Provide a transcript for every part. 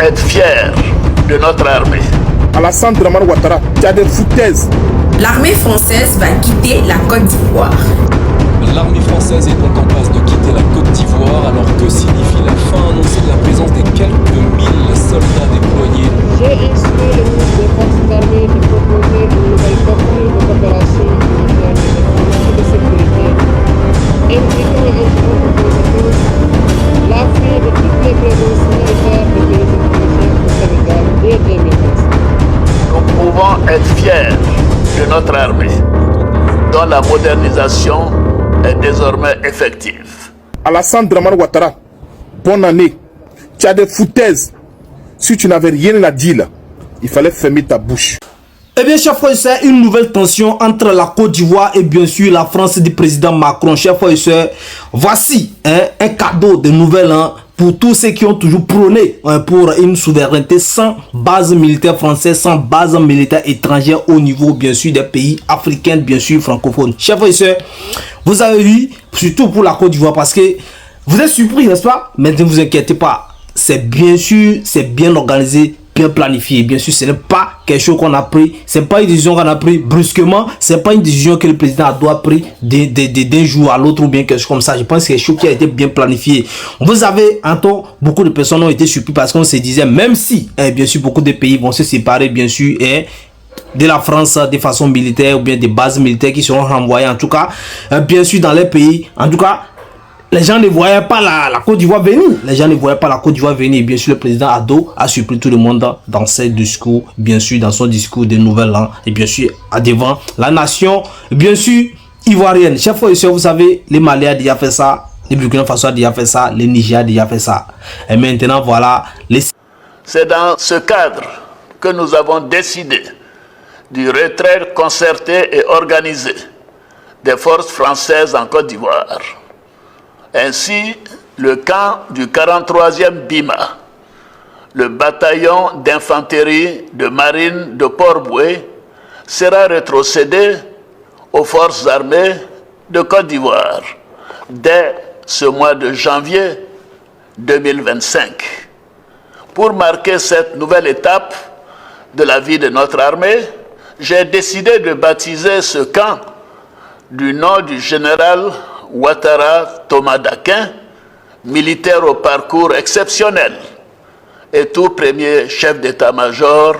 Être fiers de notre armée. Alassane Dramane Ouattara, tu as des foutaises. L'armée française va quitter la Côte d'Ivoire. L'armée française est donc en passe de quitter la Côte d'Ivoire. Alors que signifie la fin annoncée de la présence des quelques 1000 soldats déployés? J'ai instruit le ministre des Forces armées de proposer une nouvelle formule de coopération militaire et de sécurité, impliquant entre autres choses l'appui de toutes les présences militaires des pays étrangers au Sénégal dès 2025. Nous pouvons être fiers de notre armée, dont la modernisation est désormais effective. Alassane Dramane Ouattara, bonne année. Tu as des foutaises. Si tu n'avais rien à dire là, il fallait fermer ta bouche. Eh bien, chers frères et sœurs, une nouvelle tension entre la Côte d'Ivoire et bien sûr la France du président Macron. Chers frères et sœurs, voici un cadeau de nouvel an pour tous ceux qui ont toujours prôné pour une souveraineté sans base militaire française, sans base militaire étrangère au niveau bien sûr des pays africains, bien sûr francophones. Chers frères et sœurs, vous avez vu, surtout pour la Côte d'Ivoire, parce que vous êtes surpris, n'est-ce pas? Mais ne vous inquiétez pas, c'est bien sûr, c'est bien organisé, bien planifié. Bien sûr, ce n'est pas quelque chose qu'on a pris, c'est pas une décision qu'on a pris brusquement, c'est pas une décision que le président doit prendre d'un jour à l'autre ou bien quelque chose comme ça. Je pense que c'est quelque chose qui a été bien planifié. Vous avez, Anton, beaucoup de personnes ont été surpris parce qu'on se disait, même si, bien sûr, beaucoup de pays vont se séparer, bien sûr, de la France de façon militaire ou bien des bases militaires qui seront renvoyées, en tout cas, bien sûr, dans les pays, en tout cas, les gens ne voyaient pas la Côte d'Ivoire venir. Les gens ne voyaient pas la Côte d'Ivoire venir. Bien sûr, le président Ado a surpris tout le monde dans ses discours. Bien sûr, dans son discours de Nouvel An. Et bien sûr, devant la nation, bien sûr, ivoirienne. Chers frères et sœurs, vous savez, les Maliens ont déjà fait ça. Les Burkina Faso ont déjà fait ça. Les Niger ont déjà fait ça. Et maintenant, voilà. C'est dans ce cadre que nous avons décidé du retrait concerté et organisé des forces françaises en Côte d'Ivoire. Ainsi, le camp du 43e BIMA, le bataillon d'infanterie de marine de Port-Boué, sera rétrocédé aux forces armées de Côte d'Ivoire dès ce mois de janvier 2025. Pour marquer cette nouvelle étape de la vie de notre armée, j'ai décidé de baptiser ce camp du nom du général Ouattara Thomas Dakin, militaire au parcours exceptionnel et tout premier chef d'état-major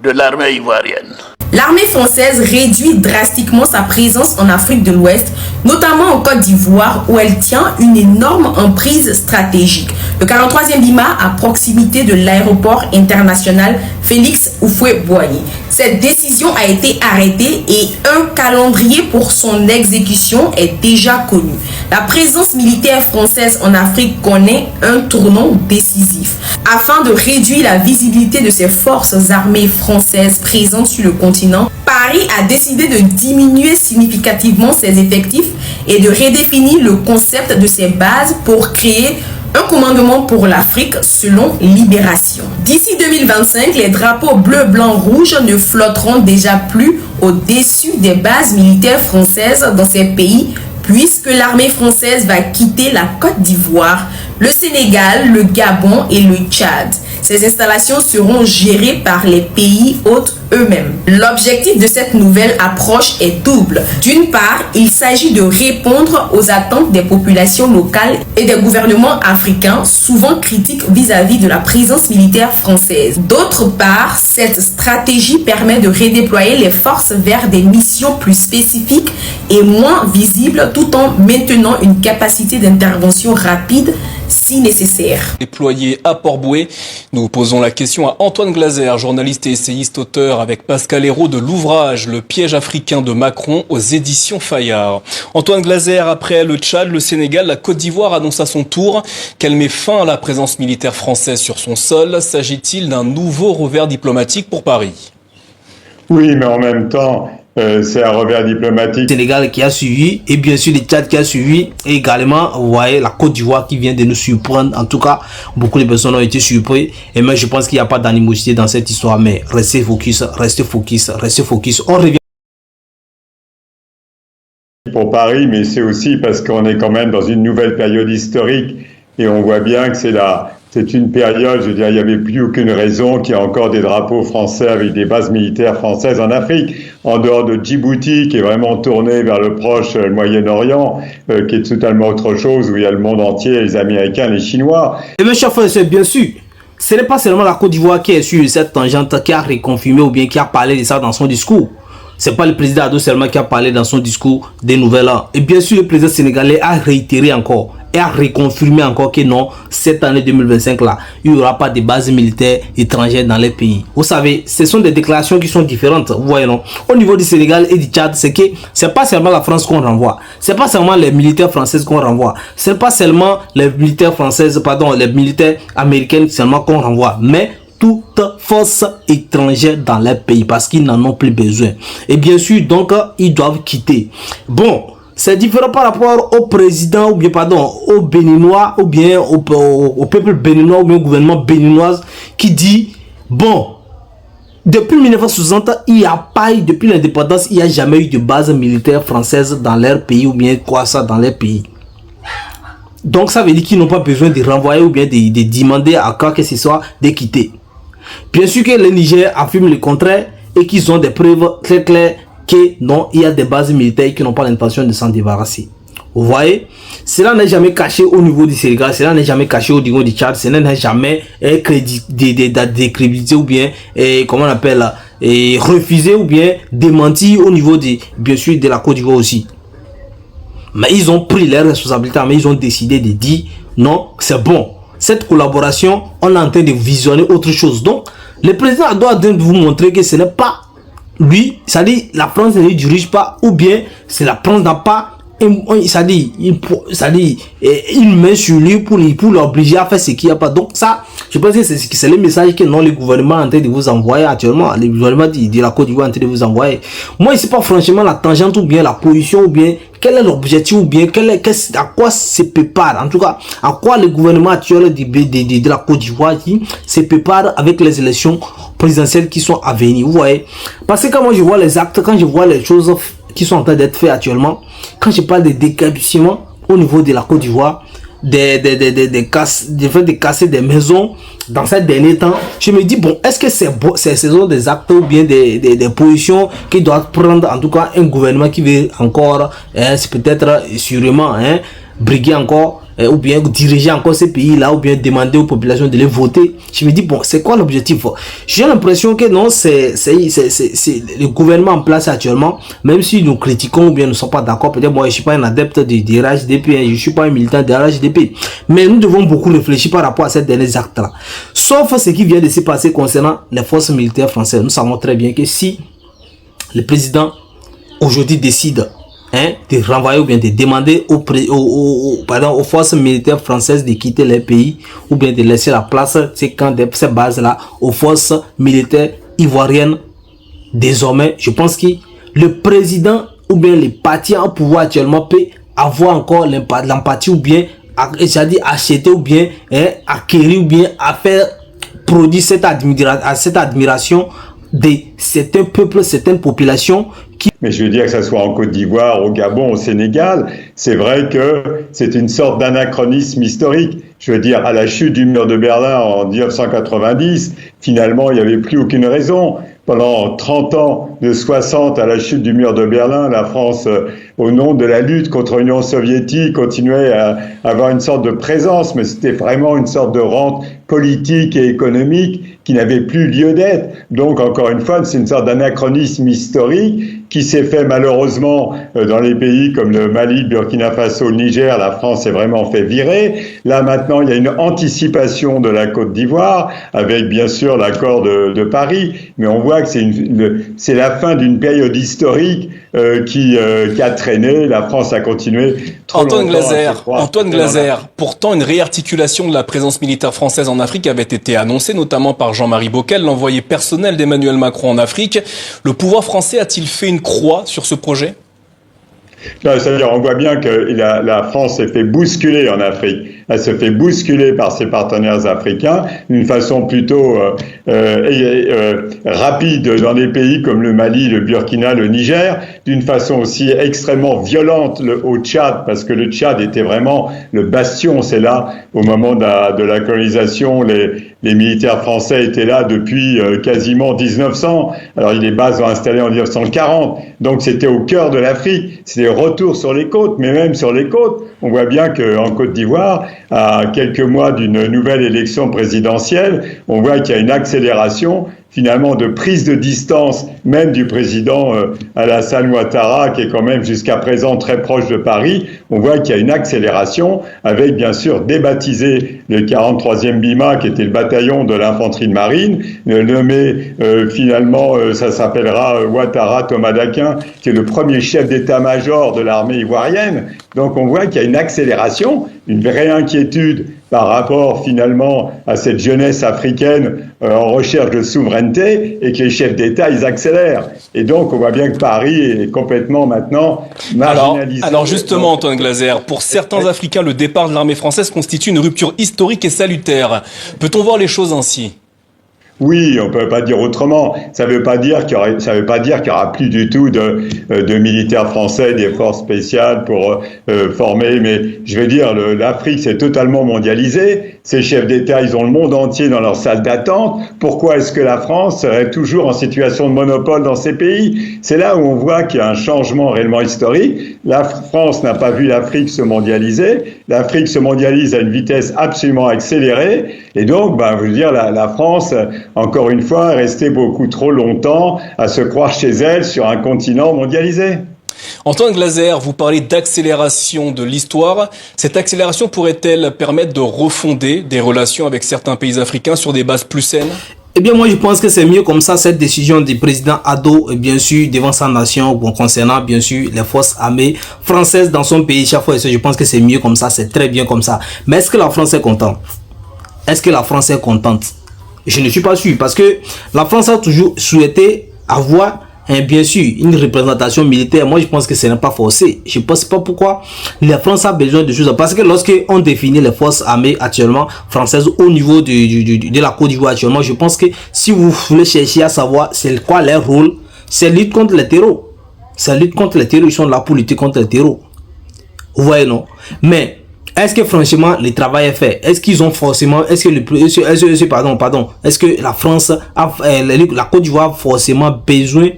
de l'armée ivoirienne. L'armée française réduit drastiquement sa présence en Afrique de l'Ouest, notamment en Côte d'Ivoire où elle tient une énorme emprise stratégique. Le 43e BIMA à proximité de l'aéroport international Félix Houphouët-Boigny. Cette décision a été arrêtée et un calendrier pour son exécution est déjà connu. La présence militaire française en Afrique connaît un tournant décisif. Afin de réduire la visibilité de ces forces armées françaises présentes sur le continent, Paris a décidé de diminuer significativement ses effectifs et de redéfinir le concept de ses bases pour créer un commandement pour l'Afrique selon Libération. D'ici 2025, les drapeaux bleu, blanc, rouge ne flotteront déjà plus au-dessus des bases militaires françaises dans ces pays puisque l'armée française va quitter la Côte d'Ivoire, le Sénégal, le Gabon et le Tchad. Ces installations seront gérées par les pays hôtes eux-mêmes. L'objectif de cette nouvelle approche est double. D'une part, il s'agit de répondre aux attentes des populations locales et des gouvernements africains, souvent critiques vis-à-vis de la présence militaire française. D'autre part, cette stratégie permet de redéployer les forces vers des missions plus spécifiques et moins visibles, tout en maintenant une capacité d'intervention rapide si nécessaire. Déployé à Port-Boué, nous posons la question à Antoine Glaser, journaliste et essayiste auteur avec Pascal Hérault de l'ouvrage Le piège africain de Macron aux éditions Fayard. Antoine Glaser, après le Tchad, le Sénégal, la Côte d'Ivoire annonce à son tour qu'elle met fin à la présence militaire française sur son sol. S'agit-il d'un nouveau revers diplomatique pour Paris? Oui, mais en même temps, c'est un revers diplomatique. Le Sénégal qui a suivi et bien sûr le Tchad qui a suivi et également vous voyez la Côte d'Ivoire qui vient de nous surprendre. En tout cas, beaucoup de personnes ont été surprises et moi je pense qu'il n'y a pas d'animosité dans cette histoire, mais restez focus, restez focus, restez focus. On revient. Pour Paris, mais c'est aussi parce qu'on est quand même dans une nouvelle période historique et on voit bien que c'est la c'est une période, je veux dire, il n'y avait plus aucune raison qu'il y ait encore des drapeaux français avec des bases militaires françaises en Afrique, en dehors de Djibouti, qui est vraiment tourné vers le proche Moyen-Orient, qui est totalement autre chose, où il y a le monde entier, les Américains, les Chinois. Et bien, cher frère, c'est bien sûr. Ce n'est pas seulement la Côte d'Ivoire qui est sur cette tangente, qui a reconfirmé ou bien qui a parlé de ça dans son discours. C'est pas le président Addo seulement qui a parlé dans son discours des Nouvel An. Et bien sûr, le président sénégalais a réitéré encore et a reconfirmé encore que non, cette année 2025 là, il n'y aura pas de bases militaires étrangères dans les pays. Vous savez, ce sont des déclarations qui sont différentes. Vous voyez non? Au niveau du Sénégal et du Tchad, c'est que c'est pas seulement la France qu'on renvoie. C'est pas seulement les militaires françaises qu'on renvoie. C'est pas seulement les militaires françaises, pardon, les militaires américaines seulement qu'on renvoie. Mais toute force étrangère dans les pays parce qu'ils n'en ont plus besoin. Et bien sûr, donc, ils doivent quitter. Bon, c'est différent par rapport au président, ou bien, pardon, aux Béninois, ou bien au peuple béninois, ou bien au gouvernement béninois qui dit, bon, depuis 1960, il n'y a pas eu, depuis l'indépendance, il n'y a jamais eu de base militaire française dans leur pays, ou bien quoi ça dans leur pays. Donc, ça veut dire qu'ils n'ont pas besoin de renvoyer ou bien de demander à quoi que ce soit de quitter. Bien sûr que le Niger affirme le contraire et qu'ils ont des preuves très claires que non, il y a des bases militaires qui n'ont pas l'intention de s'en débarrasser. Vous voyez, cela n'est jamais caché au niveau du Sénégal, cela n'est jamais caché au niveau du Tchad, cela n'est jamais décrédibilité ou bien, comment on appelle, refusé ou bien démenti au niveau de, bien sûr, de la Côte d'Ivoire aussi. Mais ils ont pris leurs responsabilités, mais ils ont décidé de dire non, c'est bon. Cette collaboration, on est en train de visionner autre chose. Donc, le président doit vous montrer que ce n'est pas lui, c'est-à-dire la France ne dirige pas, ou bien c'est la France n'a pas, c'est-à-dire il met sur lui pour l'obliger à faire ce qu'il n'y a pas. Donc ça, je pense que c'est le message que non, le gouvernement est en train de vous envoyer actuellement, le gouvernement de la Côte d'Ivoire est en train de vous envoyer. Moi, je ne sais pas franchement la tangente ou bien la position ou bien quel est l'objectif ou bien à quoi se prépare, en tout cas, à quoi le gouvernement actuel de la Côte d'Ivoire se prépare avec les élections présidentielles qui sont à venir. Vous voyez, parce que quand moi je vois les actes, quand je vois les choses qui sont en train d'être faites actuellement, quand je parle de décapucement au niveau de la Côte d'Ivoire, de casser des maisons dans ces derniers temps, je me dis bon, est-ce que ce sont des actes ou bien des positions qui doivent prendre en tout cas un gouvernement qui veut encore c'est peut-être sûrement briguer encore ou bien diriger encore ces pays-là, ou bien demander aux populations de les voter. Je me dis, bon, c'est quoi l'objectif? J'ai l'impression que non, c'est le gouvernement en place actuellement, même si nous critiquons ou bien nous ne sommes pas d'accord. Peut-être moi, je ne suis pas un adepte de RHDP, je ne suis pas un militant de RHDP. Mais nous devons beaucoup réfléchir par rapport à ces derniers actes-là. Sauf ce qui vient de se passer concernant les forces militaires françaises. Nous savons très bien que si le président aujourd'hui décide de renvoyer ou bien de demander aux forces militaires françaises de quitter les pays ou bien de laisser la place, c'est quand ces bases-là aux forces militaires ivoiriennes. Désormais, je pense que le président ou bien les partis en pouvoir actuellement peut avoir encore l'empathie ou bien c'est-à-dire acheter ou bien acquérir ou bien à faire produire cette admiration de certains peuples, certaines populations qui... Mais je veux dire que ce soit en Côte d'Ivoire, au Gabon, au Sénégal, c'est vrai que c'est une sorte d'anachronisme historique. Je veux dire, à la chute du mur de Berlin en 1990, finalement, il n'y avait plus aucune raison. Pendant 30 ans, de 60 à la chute du mur de Berlin, la France, au nom de la lutte contre l'Union soviétique, continuait à avoir une sorte de présence, mais c'était vraiment une sorte de rente politique et économique qui n'avait plus lieu d'être. Donc, encore une fois, c'est une sorte d'anachronisme historique qui s'est fait malheureusement dans les pays comme le Mali, le Burkina Faso, le Niger. La France s'est vraiment fait virer. Là, maintenant, il y a une anticipation de la Côte d'Ivoire avec, bien sûr, l'accord de Paris. Mais on voit que c'est la fin d'une période historique qui a traîné. La France a continué trop Antoine longtemps. Glaser, pourtant une réarticulation de la présence militaire française en Afrique avait été annoncée, notamment par Jean-Marie Bockel, l'envoyé personnel d'Emmanuel Macron en Afrique. Le pouvoir français a-t-il fait une croix sur ce projet? C'est-à-dire, on voit bien que la France s'est fait bousculer en Afrique. elle se fait bousculer par ses partenaires africains d'une façon plutôt rapide dans des pays comme le Mali, le Burkina, le Niger, d'une façon aussi extrêmement violente au Tchad, parce que le Tchad était vraiment le bastion. C'est là, au moment de la colonisation, les militaires français étaient là depuis quasiment 1900. Alors les bases ont installées en 1940. Donc c'était au cœur de l'Afrique. C'était retour sur les côtes, mais même sur les côtes, on voit bien qu'en Côte d'Ivoire, à quelques mois d'une nouvelle élection présidentielle, on voit qu'il y a une accélération finalement de prise de distance même du président Alassane Ouattara, qui est quand même jusqu'à présent très proche de Paris. On voit qu'il y a une accélération avec bien sûr débaptisé le 43e BIMA, qui était le bataillon de l'infanterie de marine, nommé finalement, ça s'appellera Ouattara Thomas Daquin, qui est le premier chef d'état-major de l'armée ivoirienne. Donc on voit qu'il y a une accélération, une vraie inquiétude par rapport finalement à cette jeunesse africaine en recherche de souveraineté, et que les chefs d'État, ils accélèrent. Et donc, on voit bien que Paris est complètement maintenant marginalisé. Alors justement, Antoine Glaser, pour certains Africains, le départ de l'armée française constitue une rupture historique et salutaire. Peut-on voir les choses ainsi ? Oui, on peut pas dire autrement. Ça veut pas dire qu'il y aura plus du tout de militaires français, des forces spéciales pour former. Mais je veux dire, l'Afrique s'est totalement mondialisée. Ces chefs d'État, ils ont le monde entier dans leur salle d'attente. Pourquoi est-ce que la France serait toujours en situation de monopole dans ces pays? C'est là où on voit qu'il y a un changement réellement historique. La France n'a pas vu l'Afrique se mondialiser. L'Afrique se mondialise à une vitesse absolument accélérée. Et donc, je veux dire, la France, encore une fois, est restée beaucoup trop longtemps à se croire chez elle sur un continent mondialisé. Antoine Glaser, vous parlez d'accélération de l'histoire. Cette accélération pourrait-elle permettre de refonder des relations avec certains pays africains sur des bases plus saines ? Eh bien, moi, je pense que c'est mieux comme ça, cette décision du président Ado, bien sûr, devant sa nation, concernant, bien sûr, les forces armées françaises dans son pays. Chaque fois, je pense que c'est mieux comme ça, c'est très bien comme ça. Mais est-ce que la France est contente? Est-ce que la France est contente? Je ne suis pas sûr, parce que la France a toujours souhaité avoir, bien sûr, une représentation militaire. Moi, je pense que ce n'est pas forcé. Je ne pense pas pourquoi la France a besoin de choses. Parce que lorsqu'on définit les forces armées actuellement françaises au niveau de la Côte d'Ivoire actuellement, je pense que si vous voulez chercher à savoir c'est quoi leur rôle, c'est lutte contre les terreaux. C'est lutte contre les terreaux. Ils sont là pour lutter contre les terreaux. Vous voyez, non? Mais est-ce que franchement le travail est fait? Est-ce qu'ils ont forcément, est-ce que la France a, la Côte d'Ivoire a forcément besoin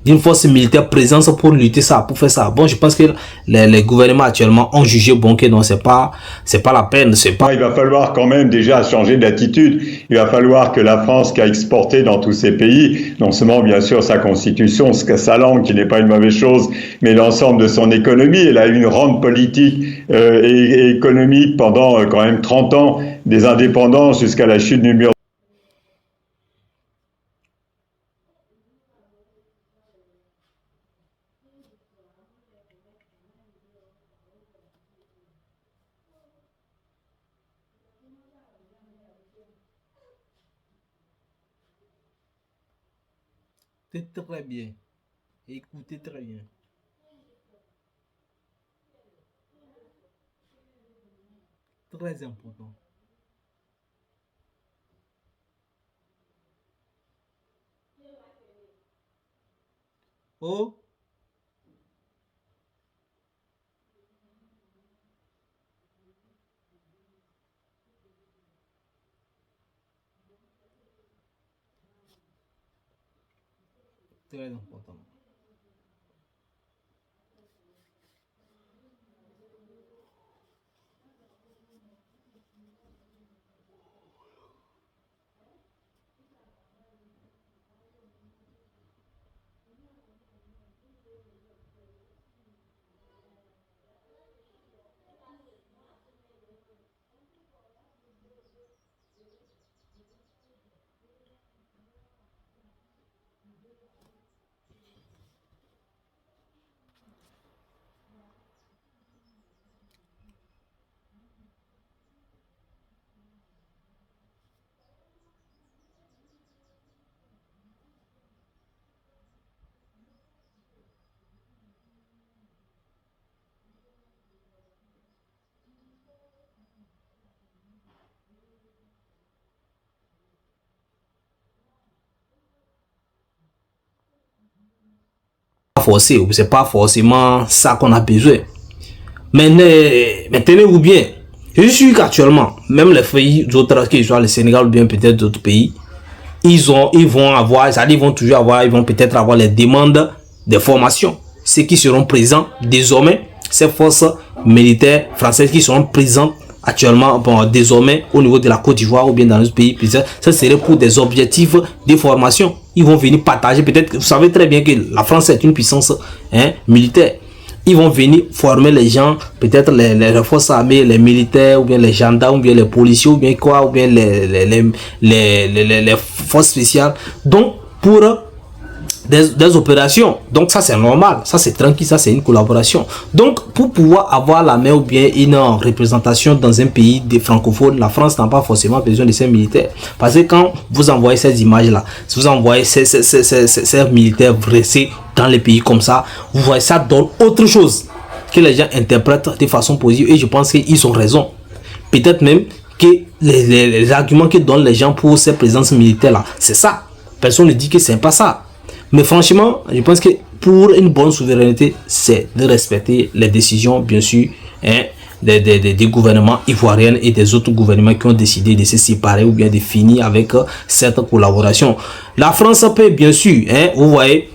d'une force militaire présente pour lutter ça, pour faire ça? Bon, je pense que les gouvernements actuellement ont jugé bon que non, c'est pas la peine, c'est pas. Il va falloir quand même déjà changer d'attitude. Il va falloir que la France, qui a exporté dans tous ces pays, non seulement bien sûr sa constitution, sa langue qui n'est pas une mauvaise chose, mais l'ensemble de son économie. Elle a eu une rente politique et économique pendant quand même 30 ans, des indépendances jusqu'à la chute du mur. C'est très bien. Écoutez très bien. Très important. Oh. Très important. forcé, c'est pas forcément ça qu'on a besoin. Mais tenez-vous bien, je suis qu'actuellement, même les pays d'autres, que ce soit le Sénégal ou bien peut-être d'autres pays, ils vont avoir, c'est-à-dire ils vont toujours avoir, ils vont peut-être avoir les demandes de formation. Ceux qui seront présents désormais, ces forces militaires françaises qui seront présentes actuellement, bon, désormais au niveau de la Côte d'Ivoire ou bien dans notre pays, ça serait pour des objectifs de formation. Ils vont venir partager, peut-être, vous savez très bien que la France est une puissance militaire. Ils vont venir former les gens, peut-être les forces armées, les militaires, ou bien les gendarmes, ou bien les policiers, ou bien quoi, ou bien les forces spéciales. Donc, pour des opérations. Donc, ça, c'est normal. Ça, c'est tranquille. Ça, c'est une collaboration. Donc, pour pouvoir avoir la main ou bien une représentation dans un pays des francophones, la France n'a pas forcément besoin de ces militaires. Parce que quand vous envoyez ces images-là, si vous envoyez ces militaires dressés dans les pays comme ça, vous voyez, ça donne autre chose que les gens interprètent de façon positive. Et je pense qu'ils ont raison. Peut-être même que les arguments que donnent les gens pour ces présences militaires-là, c'est ça. Personne ne dit que c'est pas ça. Mais franchement, je pense que pour une bonne souveraineté, c'est de respecter les décisions, bien sûr, des gouvernements ivoiriens et des autres gouvernements qui ont décidé de se séparer ou bien de finir avec cette collaboration. La France peut, bien sûr, vous voyez,